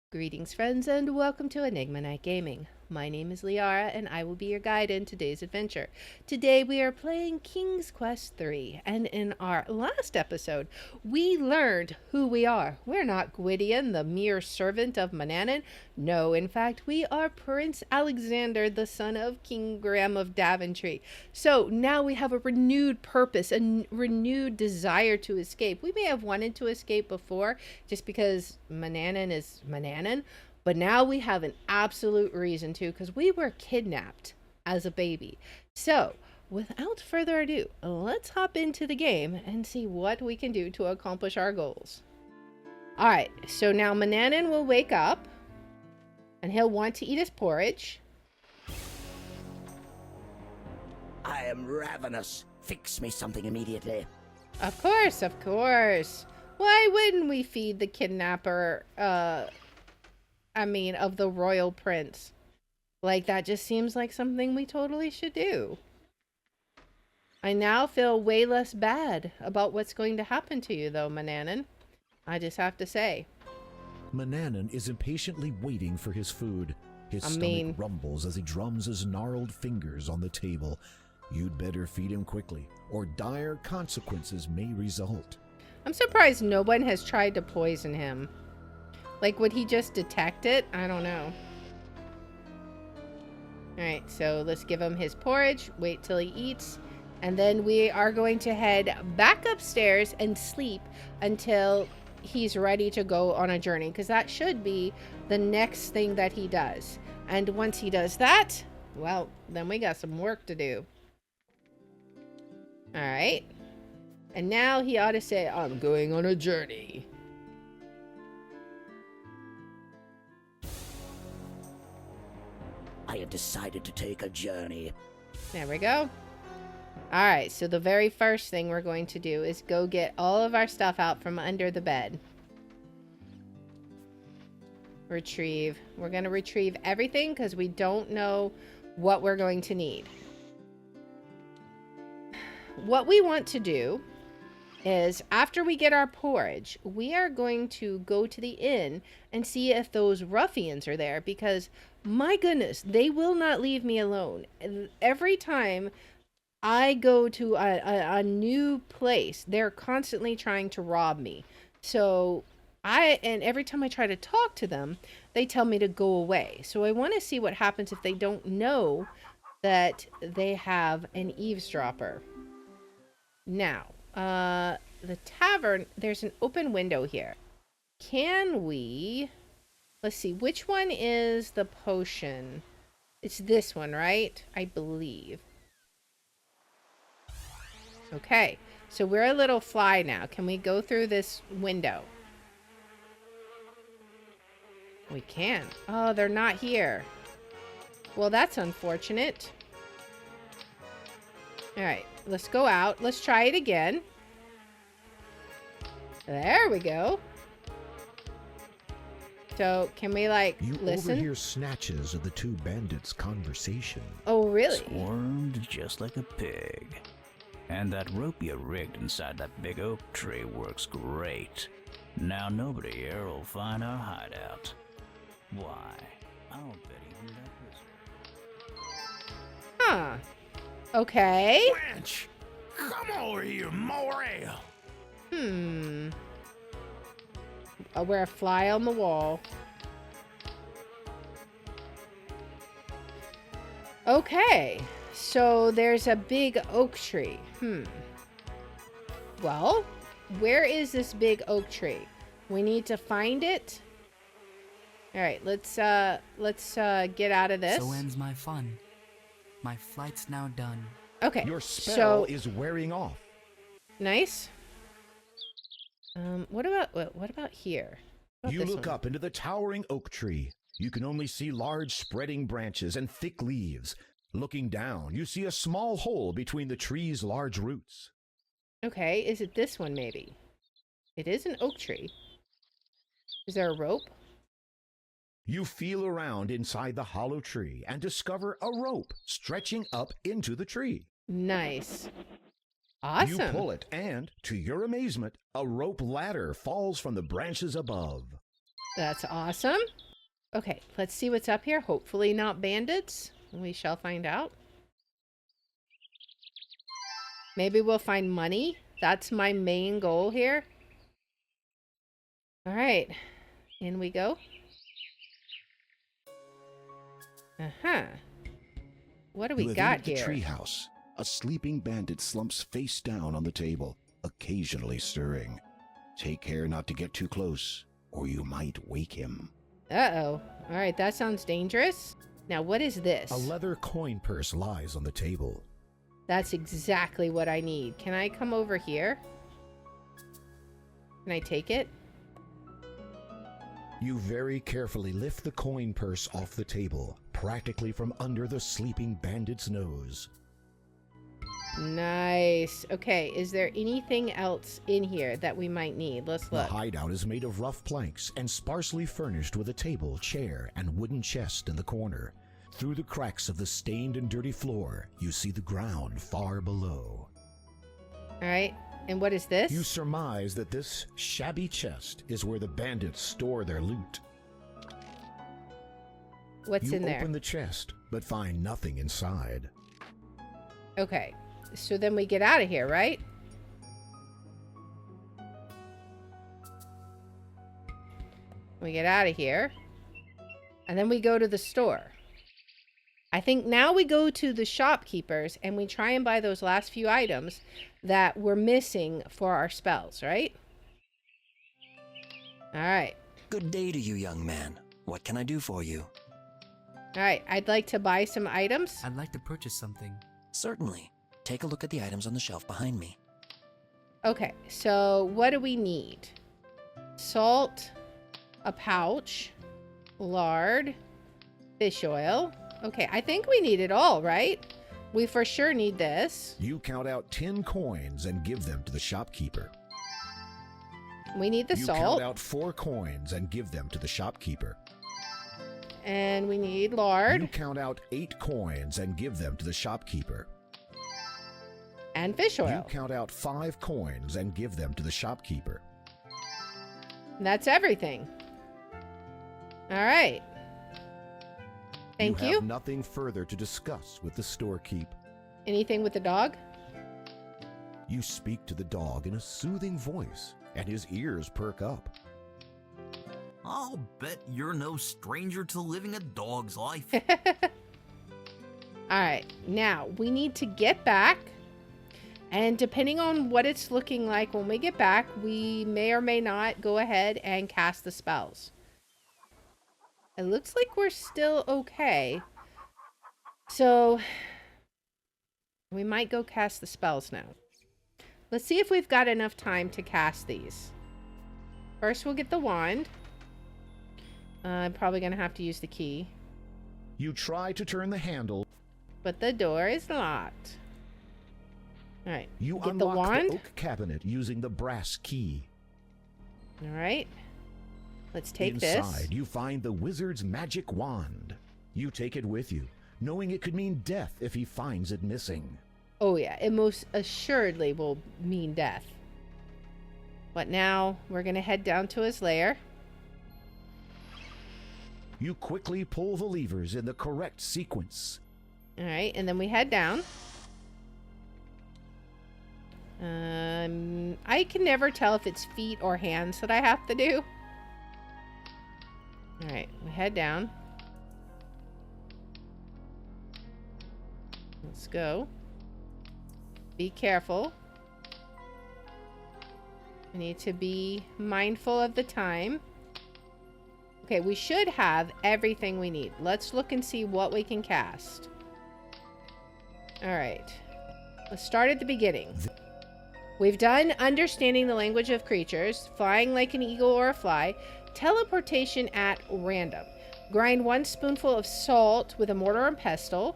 Greetings, friends, and welcome to Enigma Night Gaming. My name is Liara, and I will be your guide in today's adventure. Today, we are playing King's Quest III, and in our last episode, we learned who we are. We're not Gwydion, the mere servant of Manannan. No, in fact, we are Prince Alexander, the son of King Graham of Daventry. So now we have a renewed purpose, a renewed desire to escape. We may have wanted to escape before, just because Manannan is Manannan. But now we have an absolute reason to, because we were kidnapped as a baby. So, without further ado, let's hop into the game and see what we can do to accomplish our goals. Alright, so now Manannan will wake up, and he'll want to eat his porridge. I am ravenous. Fix me something immediately. Of course, of course. Why wouldn't we feed the kidnapper, of the royal prince? Like, that just seems like something we totally should do. I now feel way less bad about what's going to happen to you, though, Manannan. I just have to say. Manannan is impatiently waiting for his food. His stomach rumbles as he drums his gnarled fingers on the table. You'd better feed him quickly, or dire consequences may result. I'm surprised no one has tried to poison him. Like, would he just detect it? I don't know. Alright, so let's give him his porridge, wait till he eats, and then we are going to head back upstairs and sleep until he's ready to go on a journey, because that should be the next thing that he does. And once he does that, well, then we got some work to do. Alright. And now he ought to say, I'm going on a journey. I have decided to take a journey. There we go. Alright, so the very first thing we're going to do is go get all of our stuff out from under the bed. Retrieve. We're going to retrieve everything because we don't know what we're going to need. What we want to do is, after we get our porridge, we are going to go to the inn and see if those ruffians are there, because my goodness, they will not leave me alone. Every time I go to a new place, they're constantly trying to rob me. So and every time I try to talk to them, they tell me to go away. So I want to see what happens if they don't know that they have an eavesdropper. Now, the tavern, there's an open window here. Can we, let's see, which one is the potion? It's this one, right? I believe. Okay, so we're a little fly now. Can we go through this window? We can. Oh, they're not here. Well, that's unfortunate. All right, let's go out. Let's try it again. There we go. So, can we, like, listen? You overhear snatches of the two bandits' conversation. Oh, really? Swarmed just like a pig. And that rope you rigged inside that big oak tree works great. Now nobody here will find our hideout. Why, I'll bet even that wizard. Huh. Okay. Wench, come over here, more ale. I'll wear a fly on the wall. Okay. So there's a big oak tree. Well, where is this big oak tree? We need to find it. All right, let's get out of this. So ends my fun. My flight's now done. Okay. Your spell is wearing off. Nice. What about here? What about You this look one? up into the towering oak tree. You can only see large spreading branches and thick leaves. Looking down, you see a small hole between the tree's large roots. Okay, is it this one maybe? It is an oak tree. Is there a rope? You feel around inside the hollow tree and discover a rope stretching up into the tree. Nice. Awesome. You pull it, and, to your amazement, a rope ladder falls from the branches above. That's awesome. Okay, let's see what's up here. Hopefully not bandits. We shall find out. Maybe we'll find money. That's my main goal here. All right, in we go. Uh-huh. What do we got here? The treehouse. A sleeping bandit slumps face down on the table, occasionally stirring. Take care not to get too close, or you might wake him. Uh-oh. All right, that sounds dangerous. Now, what is this? A leather coin purse lies on the table. That's exactly what I need. Can I come over here? Can I take it? You very carefully lift the coin purse off the table, practically from under the sleeping bandit's nose. Nice. Okay, is there anything else in here that we might need? Let's look. The hideout is made of rough planks and sparsely furnished with a table, chair, and wooden chest in the corner. Through the cracks of the stained and dirty floor, you see the ground far below. All right, and what is this? You surmise that this shabby chest is where the bandits store their loot. What's in there? You open the chest, but find nothing inside. Okay, so then we get out of here, right? We get out of here. And then we go to the store. I think now we go to the shopkeepers and we try and buy those last few items that we're missing for our spells, right? All right. Good day to you, young man. What can I do for you? All right, I'd like to buy some items. I'd like to purchase something. Certainly. Take a look at the items on the shelf behind me. Okay, so what do we need? Salt, a pouch, lard, fish oil. Okay, I think we need it all, right? We for sure need this. You count out 10 coins and give them to the shopkeeper. We need the salt. You count out 4 coins and give them to the shopkeeper. And we need lard. You count out 8 coins and give them to the shopkeeper. And fish oil. You count out 5 coins and give them to the shopkeeper. That's everything. All right. Thank you. You have nothing further to discuss with the storekeep. Anything with the dog? You speak to the dog in a soothing voice, and his ears perk up. I'll bet you're no stranger to living a dog's life. All right. Now, we need to get back. And depending on what it's looking like when we get back, we may or may not go ahead and cast the spells. It looks like we're still okay. So, we might go cast the spells now. Let's see if we've got enough time to cast these. First, we'll get the wand. I'm probably going to have to use the key. You try to turn the handle, but the door is locked. All right. You get unlock the wand. the oak cabinet using the brass key. All right. Let's take Inside, you find the wizard's magic wand. You take it with you, knowing it could mean death if he finds it missing. Oh yeah, it most assuredly will mean death. But now, we're going to head down to his lair. You quickly pull the levers in the correct sequence. All right, and then we head down. I can never tell if it's feet or hands that I have to do. All right, we head down. Let's go. Be careful. We need to be mindful of the time. Okay, we should have everything we need. Let's look and see what we can cast. All right. Let's start at the beginning. We've done understanding the language of creatures, flying like an eagle or a fly, teleportation at random. Grind 1 spoonful of salt with a mortar and pestle.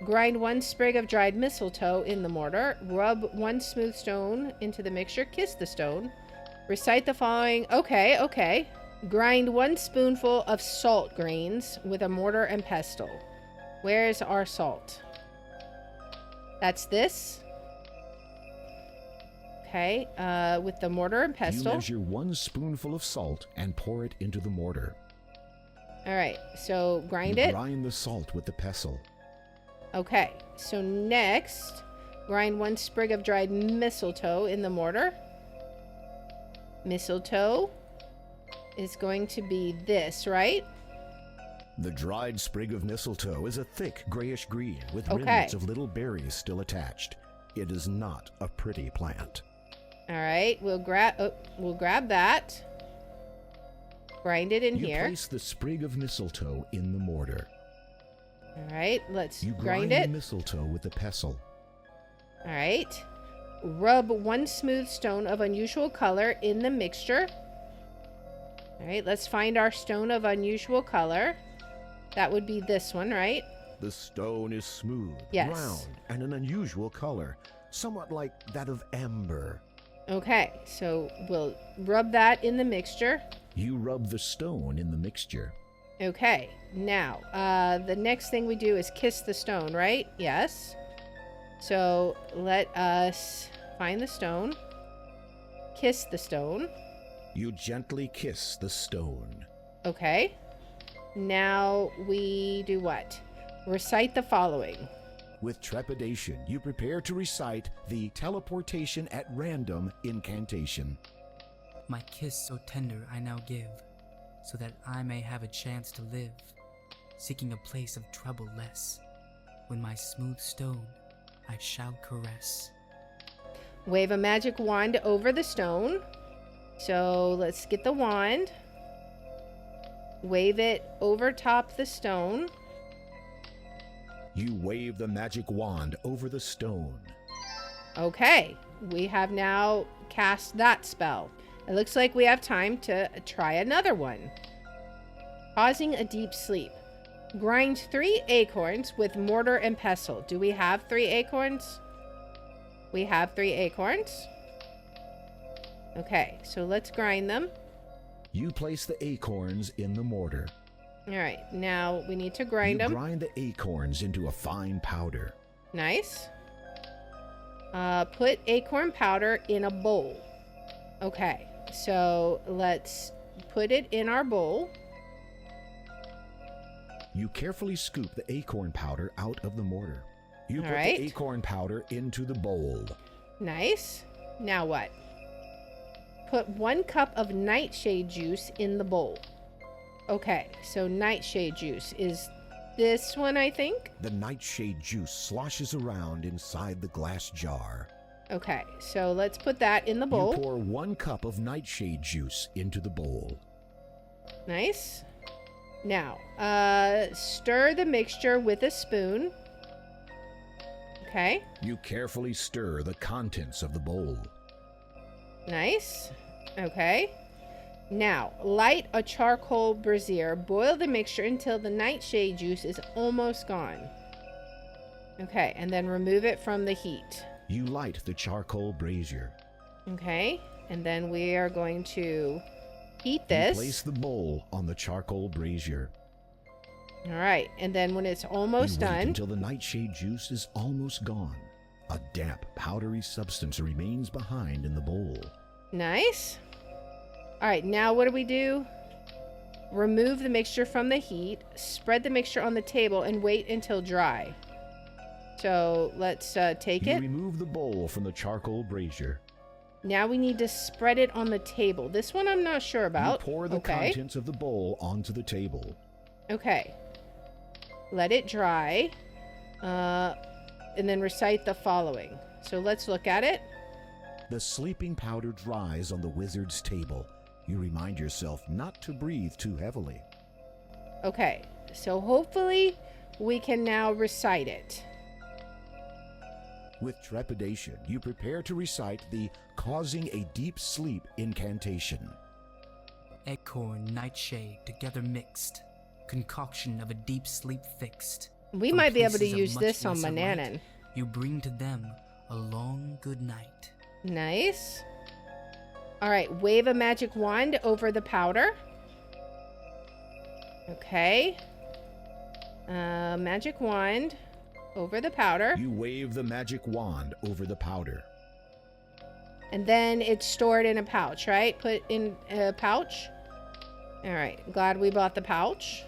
Grind 1 sprig of dried mistletoe in the mortar. Rub 1 smooth stone into the mixture. Kiss the stone. Recite the following. Okay. Grind 1 spoonful of salt grains with a mortar and pestle. Where's our salt? That's this. Okay, with the mortar and You pestle. measure 1 spoonful of salt and pour it into the mortar. All right, so grind You it. grind the salt with the pestle. Okay, so next, grind 1 sprig of dried mistletoe in the mortar. Mistletoe is going to be this, right? The dried sprig of mistletoe is a thick grayish green with Okay. remnants of little berries still attached. It is not a pretty plant. All right, we'll grab that. Grind it in You here. place the sprig of mistletoe in the mortar. All right, let's You grind grind it. the mistletoe with the pestle. All right. Rub 1 smooth stone of unusual color in the mixture. All right, let's find our stone of unusual color. That would be this one, right? The stone is smooth, Yes. round, and an unusual color, somewhat like that of amber. Okay, so we'll rub that in the mixture. You rub the stone in the mixture. Okay, now, the next thing we do is kiss the stone, right? Yes. So let us find the stone, kiss the stone. You gently kiss the stone. Okay. Now we do what? Recite the following. With trepidation, you prepare to recite the teleportation at random incantation. My kiss so tender I now give, so that I may have a chance to live, seeking a place of trouble less. When my smooth stone I shall caress. Wave a magic wand over the stone. So let's get the wand. Wave it over top the stone. You wave the magic wand over the stone. Okay, we have now cast that spell. It looks like we have time to try another one. Causing a deep sleep. Grind 3 acorns with mortar and pestle. Do we have 3 acorns? We have 3 acorns. Okay, so let's grind them. You place the acorns in the mortar. All right, now we need to grind You them. grind the acorns into a fine powder. Nice. Put acorn powder in a bowl. Okay, so let's put it in our bowl. You carefully scoop the acorn powder out of the mortar. You All put right. the acorn powder into the bowl. Nice. Now what? Put 1 cup of nightshade juice in the bowl. Okay, so nightshade juice is this one, I think. The nightshade juice sloshes around inside the glass jar. Okay, so let's put that in the bowl. You pour 1 cup of nightshade juice into the bowl. Nice. Now, stir the mixture with a spoon. Okay, You carefully stir the contents of the bowl. nice. Okay. Now, light a charcoal brazier. Boil the mixture until the nightshade juice is almost gone. Okay, and then remove it from the heat. You light the charcoal brazier. Okay, and then we are going to heat You this. place the bowl on the charcoal brazier. All right, and then when it's almost You wait done, until the nightshade juice is almost gone. A damp, powdery substance remains behind in the bowl. nice. All right, now what do we do? Remove the mixture from the heat, spread the mixture on the table, and wait until dry. So let's take You it. remove the bowl from the charcoal brazier. Now we need to spread it on the table. This one I'm not sure about. You pour the Okay. contents of the bowl onto the table. Okay. Let it dry. And then recite the following. So let's look at it. The sleeping powder dries on the wizard's table. You remind yourself not to breathe too heavily. Okay. So hopefully we can now recite it. With trepidation, you prepare to recite the causing a deep sleep incantation. Acorn, nightshade, together mixed. Concoction of a deep sleep fixed. We From might be able to places of use much this on lesser Mananan. light, you bring to them a long good night. Nice. All right. Wave a magic wand over the powder. Okay. Magic wand over the powder. You wave the magic wand over the powder. And then it's stored in a pouch, right? Put in a pouch. All right. Glad we bought the pouch.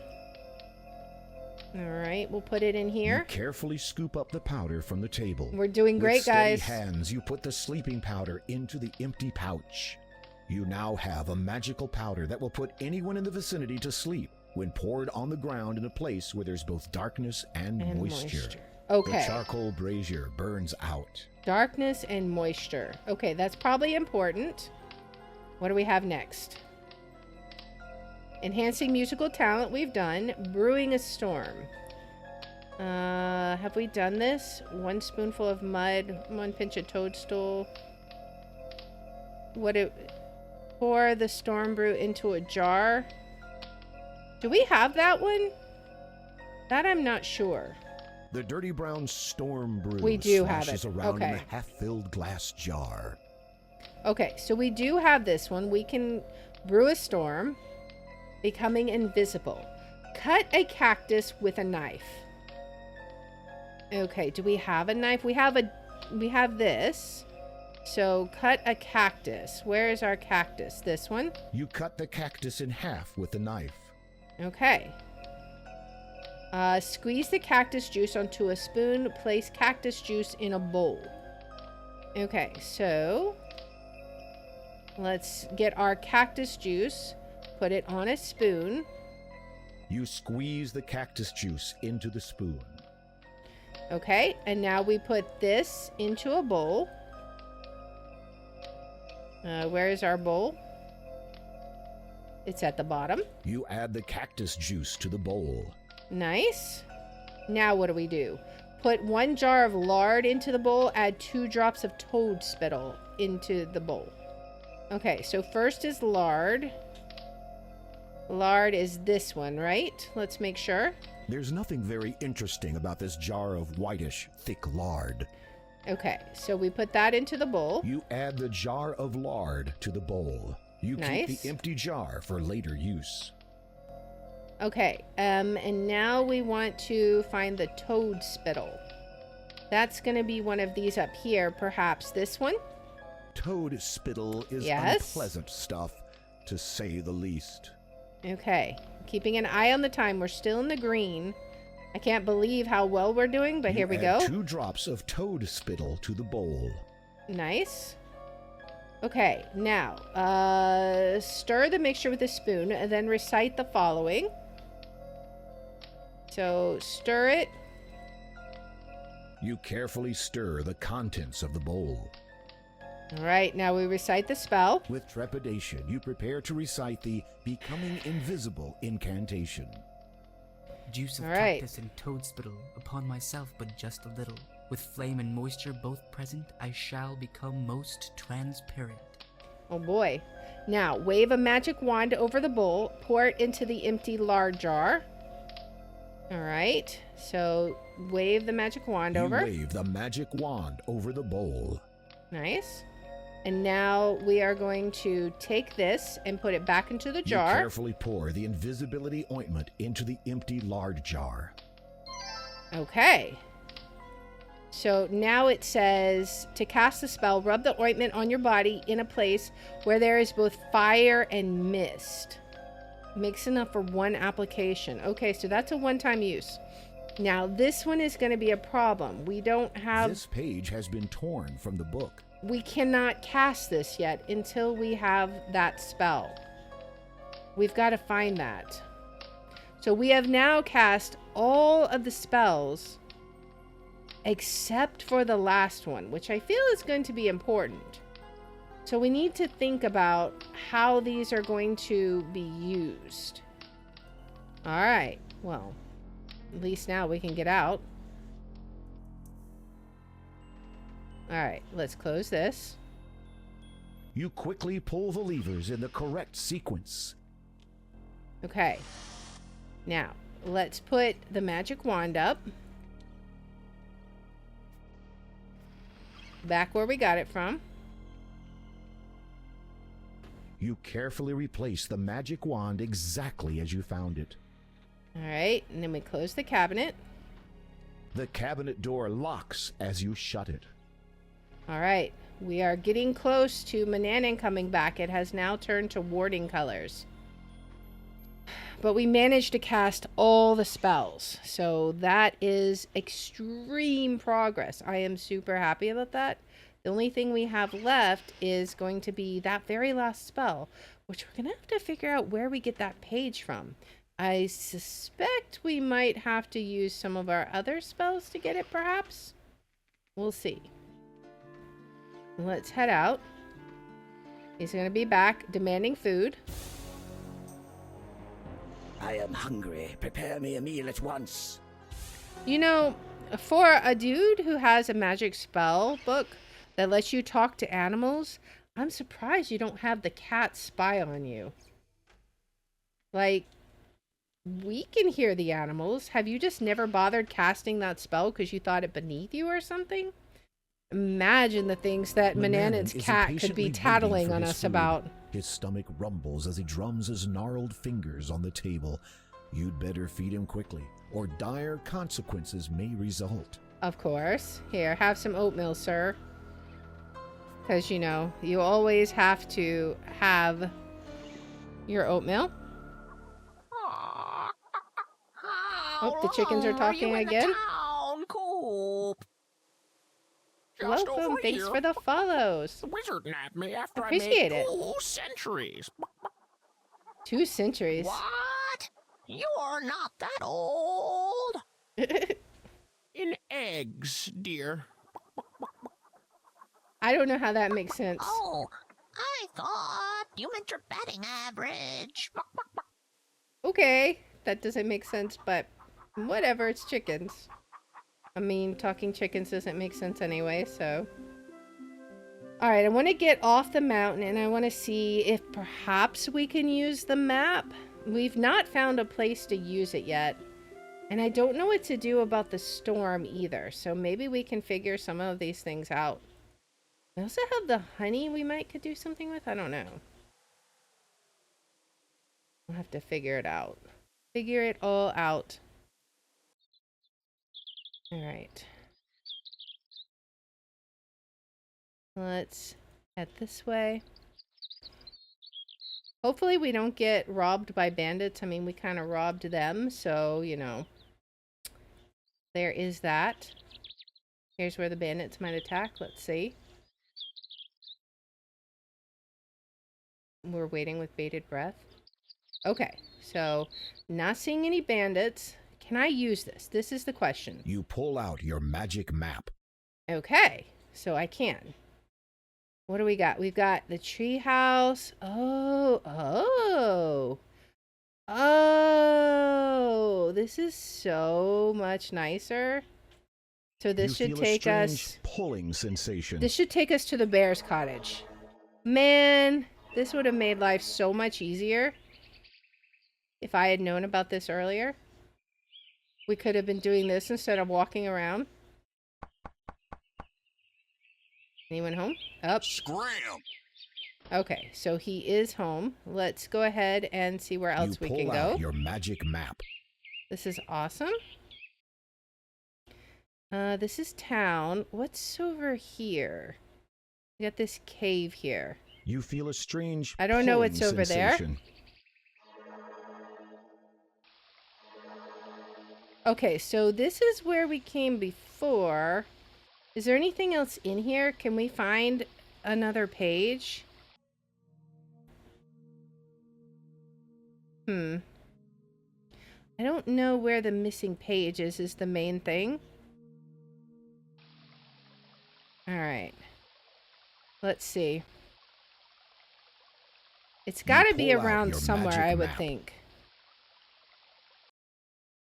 All right. We'll put it in You here. carefully scoop up the powder from the table. We're doing great, With steady guys. hands, you put the sleeping powder into the empty pouch. You now have a magical powder that will put anyone in the vicinity to sleep when poured on the ground in a place where there's both darkness and moisture. Okay. The charcoal brazier burns out. Darkness and moisture. Okay, that's probably important. What do we have next? Enhancing musical talent, we've done. Brewing a storm. Have we done this? 1 spoonful of mud, 1 pinch of toadstool. Pour the storm brew into a jar. Do we have that one? That I'm not sure. The dirty brown storm brew We do have sloshes it. around in Okay. a half-filled glass jar. Okay, so we do have this one. We can brew a storm, becoming invisible. Cut a cactus with a knife. Okay, do we have a knife? We have this. So cut a cactus. Where is our cactus? This one? You cut the cactus in half with the knife. Okay. Squeeze the cactus juice onto a spoon. Place cactus juice in a bowl. Okay, so let's get our cactus juice. Put it on a spoon. You squeeze the cactus juice into the spoon. Okay, and now we put this into a bowl. Where is our bowl? It's at the bottom. You add the cactus juice to the bowl. Nice. Now what do? Put 1 jar of lard into the bowl. Add 2 drops of toad spittle into the bowl. Okay, so first is lard. Lard is this one, right? Let's make sure. There's nothing very interesting about this jar of whitish, thick lard. Okay, so we put that into the bowl. You add the jar of lard to the bowl. You Nice. keep the empty jar for later use. Okay, and now we want to find the toad spittle. That's going to be one of these up here, perhaps this one? Toad spittle is Yes. unpleasant stuff, to say the least. Okay, keeping an eye on the time. We're still in the green. I can't believe how well we're doing, but You here we add go. 2 drops of toad spittle to the bowl. Nice. Okay, now, stir the mixture with a spoon, and then recite the following. So, stir it. You carefully stir the contents of the bowl. All right, now we recite the spell. With trepidation, you prepare to recite the Becoming Invisible incantation. Juice of All right. cactus and toad spittle upon myself, but just a little. With flame and moisture both present, I shall become most transparent. Oh boy. Now, wave a magic wand over the bowl. Pour it into the empty lard jar. All right. So, wave the magic wand You over. wave the magic wand over the bowl. Nice. And now we are going to take this and put it back into the You jar. carefully pour the invisibility ointment into the empty lard jar. Okay. So now it says to cast the spell, rub the ointment on your body in a place where there is both fire and mist. Mix enough for 1 application. Okay, so that's a one-time use. Now this one is going to be a problem. We don't have... This page has been torn from the book. We cannot cast this yet until we have that spell. We've got to find that. So we have now cast all of the spells except for the last one, which I feel is going to be important. So we need to think about how these are going to be used. All right. Well, at least now we can get out. All right, let's close this. You quickly pull the levers in the correct sequence. Okay. Now, let's put the magic wand up. Back where we got it from. You carefully replace the magic wand exactly as you found it. All right, and then we close the cabinet. The cabinet door locks as you shut it. All right, We are getting close to Mananan coming back. It has now turned to warding colors. But we managed to cast all the spells. So that is extreme progress. I am super happy about that. The only thing we have left is going to be that very last spell, which we're going to have to figure out where we get that page from. I suspect we might have to use some of our other spells to get it, perhaps. We'll see. Let's head out. He's going to be back demanding food. I am hungry. Prepare me a meal at once. You know, for a dude who has a magic spell book that lets you talk to animals, I'm surprised you don't have the cat spy on you. Like, we can hear the animals. Have you just never bothered casting that spell because you thought it beneath you or something? Imagine the things that Mananan's cat could be tattling on us about. His stomach rumbles as he drums his gnarled fingers on the table. You'd better feed him quickly, or dire consequences may result. Of course. Here, have some oatmeal, sir. Because, you know, you always have to have your oatmeal. Oh, the chickens are talking again. Welcome, thanks for the follows. The wizard nabbed me after Appreciate I made it. 2 centuries. 2 centuries. What? You are not that old. In eggs, dear. I don't know how that makes sense. Oh, I thought you meant your batting average. Okay, that doesn't make sense, but whatever, it's chickens. I mean, talking chickens doesn't make sense anyway, so. Alright, I want to get off the mountain and I want to see if perhaps we can use the map. We've not found a place to use it yet. And I don't know what to do about the storm either, so maybe we can figure some of these things out. We also have the honey we might could do something with. I don't know. We'll have to figure it out. Figure it all out. Alright. Let's head this way. Hopefully we don't get robbed by bandits. I mean, we kind of robbed them, so, you know. There is that. Here's where the bandits might attack. Let's see. We're waiting with bated breath. Okay, so not seeing any bandits. Can I use this? This is the question. You pull out your magic map. Okay, so I can. What do we got? We've got the tree house. Oh, this is so much nicer. So this should take us. Pulling sensation. This should take us to the bear's cottage. Man, this would have made life so much easier if I had known about this earlier. We could have been doing this instead of walking around. Anyone home? Up. Scram! Okay, so he is home. Let's go ahead and see where else we can pull go. out your magic map. This is awesome. This is town. What's over here? We got this cave here. You feel a strange I don't know pulling what's over there. sensation. Okay, so this is where we came before. Is there anything else in here? Can we find another page? I don't know where the missing page is the main thing. Alright. Let's see. It's gotta be pull out around your somewhere, magic I would map. think.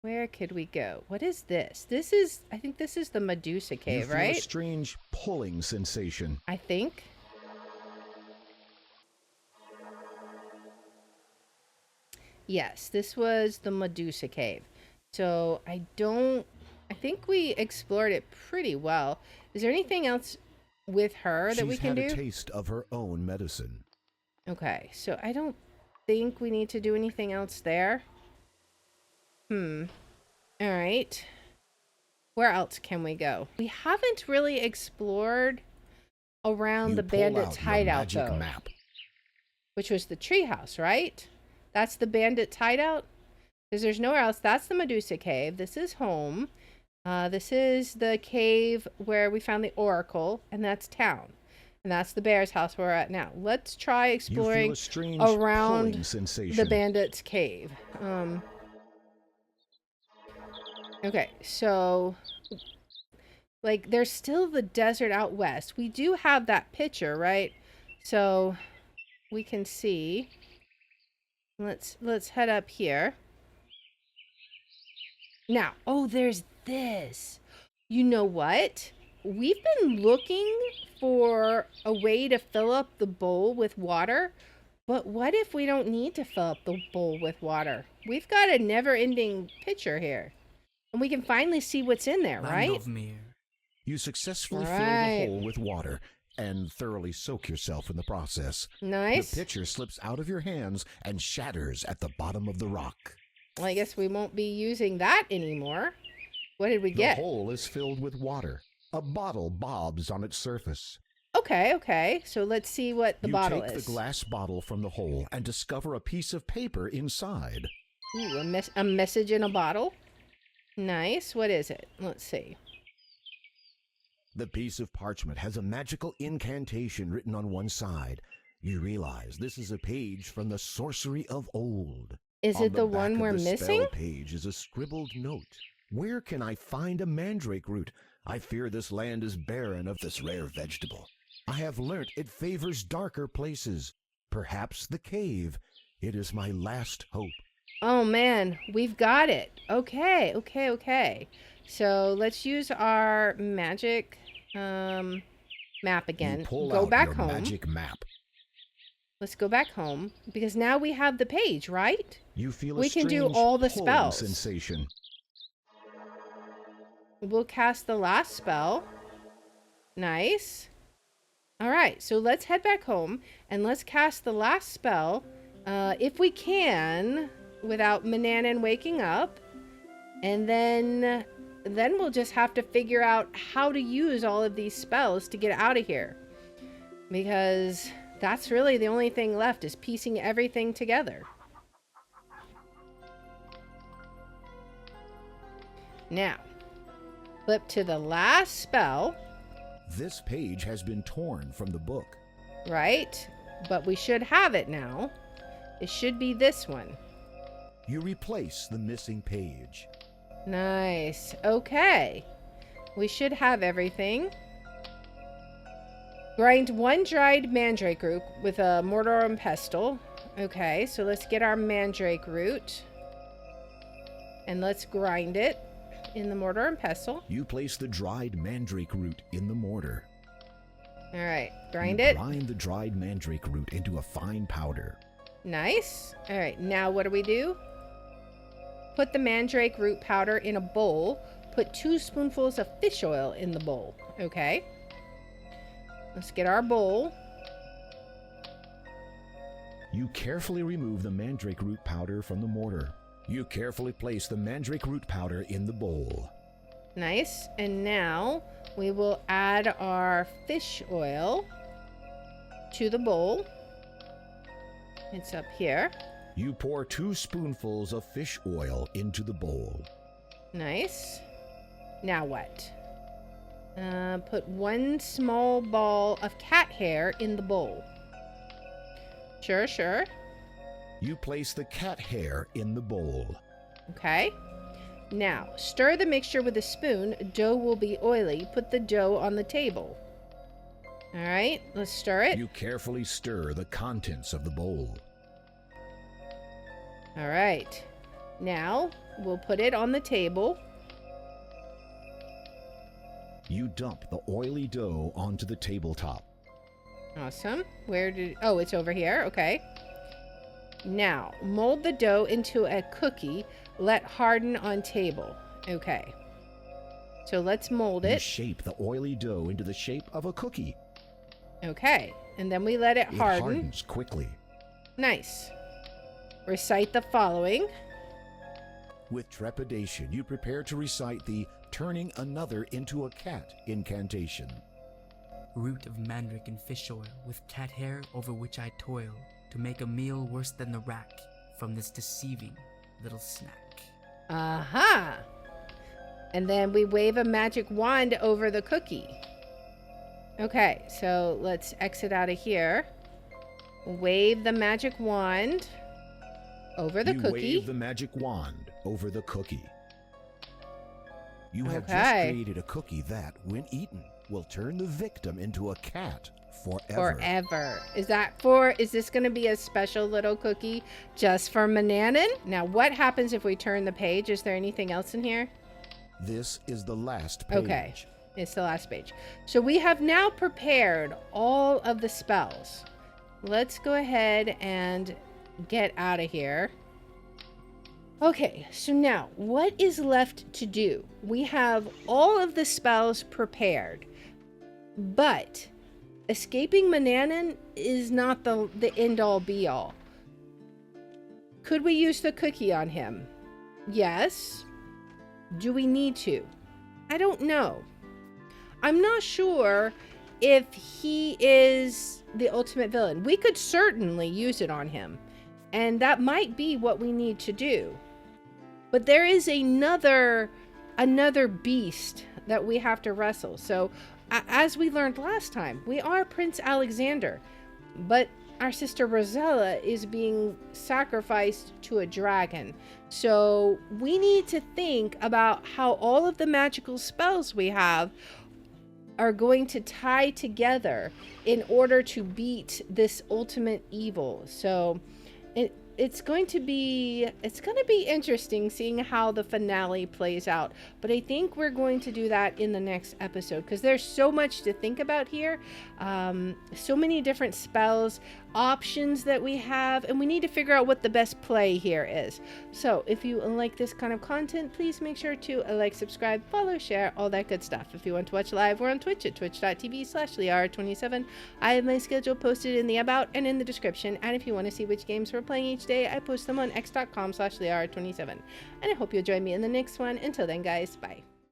Where could we go? What is this? This is, I think this is the Medusa cave, You feel right? a strange pulling sensation. I think. Yes, this was the Medusa cave. So I think we explored it pretty well. Is there anything else with her that we can do? She's had a taste of her own medicine. Okay, so I don't think we need to do anything else there. Alright. Where else can we go? We haven't really explored around You the pull bandits' out your hideout, magic though. map. Which was the treehouse, right? That's the bandits' hideout? Because there's nowhere else. That's the Medusa Cave. This is home. This is the cave where we found the oracle, and that's town. And that's the bear's house where we're at now. Let's try exploring You feel a strange around pulling sensation. the bandits' cave. Okay, so like there's still the desert out west. We do have that picture, right? So we can see. Let's head up here. Now, oh, there's this. You know what? We've been looking for a way to fill up the bowl with water, but what if we don't need to fill up the bowl with water? We've got a never-ending pitcher here, and we can finally see what's in there, right? Land of Mir. You successfully fill Right. the hole with water and thoroughly soak yourself in the process. Nice. The pitcher slips out of your hands and shatters at the bottom of the rock. Well, I guess we won't be using that anymore. What did we The get? hole is filled with water. A bottle bobs on its surface. Okay. So let's see what the bottle You take is. the glass bottle from the hole and discover a piece of paper inside. Ooh, a message in a bottle. Nice. What is it? Let's see. The piece of parchment has a magical incantation written on one side. You realize this is a page from the sorcery of old. Is On it the back one of we're the missing? spell page is a scribbled note. Where can I find a mandrake root? I fear this land is barren of this rare vegetable. I have learnt it favors darker places. Perhaps the cave. It is my last hope. Oh man, we've got it. Okay. So let's use our magic map again. You pull Go out back your home. magic map. Let's go back home because now we have the page, right? You feel We a can do strange all the pulling spells. sensation. We'll cast the last spell. Nice. All right, so let's head back home and let's cast the last spell, if we can, without Mananan waking up. And then we'll just have to figure out how to use all of these spells to get out of here. Because that's really the only thing left is piecing everything together. Now, flip to the last spell. This page has been torn from the book. Right? But we should have it now. It should be this one. You replace the missing page. Nice. Okay. We should have everything. Grind 1 dried mandrake root with a mortar and pestle. Okay, so let's get our mandrake root. And let's grind it in the mortar and pestle. You place the dried mandrake root in the mortar. All right, grind You it. grind the dried mandrake root into a fine powder. Nice. All right, now what do? Put the mandrake root powder in a bowl. Put 2 spoonfuls of fish oil in the bowl. Okay. Let's get our bowl. You carefully remove the mandrake root powder from the mortar. You carefully place the mandrake root powder in the bowl. Nice. And now we will add our fish oil to the bowl. It's up here. You pour 2 spoonfuls of fish oil into the bowl. Nice. Now what? Put 1 small ball of cat hair in the bowl. Sure. You place the cat hair in the bowl. Okay. Now, stir the mixture with a spoon. Dough will be oily. Put the dough on the table. All right, let's stir it. You carefully stir the contents of the bowl. All right. Now, we'll put it on the table. You dump the oily dough onto the tabletop. Awesome. Oh, it's over here. Okay. Now, mold the dough into a cookie. Let harden on table. Okay. So let's mold You it. shape the oily dough into the shape of a cookie. Okay. And then we let it It harden. hardens quickly. Nice. Recite the following. With trepidation, you prepare to recite the turning another into a cat incantation. root of mandrake and fish oil, with cat hair over which I toil, to make a meal worse than the rack from this deceiving little snack. Aha! And then we wave a magic wand over the cookie. Okay, so let's exit out of here. Wave the magic wand over the cookie. You wave the magic wand over the cookie. You have just Okay. created a cookie that, when eaten, will turn the victim into a cat forever. Forever. Is this going to be a special little cookie just for Mananan? Now, what happens if we turn the page? Is there anything else in here? This is the last page. Okay, it's the last page. So we have now prepared all of the spells. Let's go ahead and get out of here. Okay, so now what is left to do? We have all of the spells prepared, but escaping Mananan is not the end-all be-all. Could we use the cookie on him? Yes. Do we need to? I don't know. I'm not sure if he is the ultimate villain. We could certainly use it on him, and that might be what we need to do. But there is another beast that we have to wrestle. So, as we learned last time, we are Prince Alexander, but our sister Rosella is being sacrificed to a dragon. So we need to think about how all of the magical spells we have are going to tie together in order to beat this ultimate evil. So it's going to be interesting seeing how the finale plays out, but I think we're going to do that in the next episode because there's so much to think about here, so many different spells options that we have, and we need to figure out what the best play here is. So if you like this kind of content, please make sure to like, subscribe, follow, share, all that good stuff. If you want to watch live, we're on Twitch at twitch.tv/Liara27. I have my schedule posted in the about and in the description, and if you want to see which games we're playing each day, I post them on x.com/Liara27. And I hope you'll join me in the next one. Until then, guys, bye.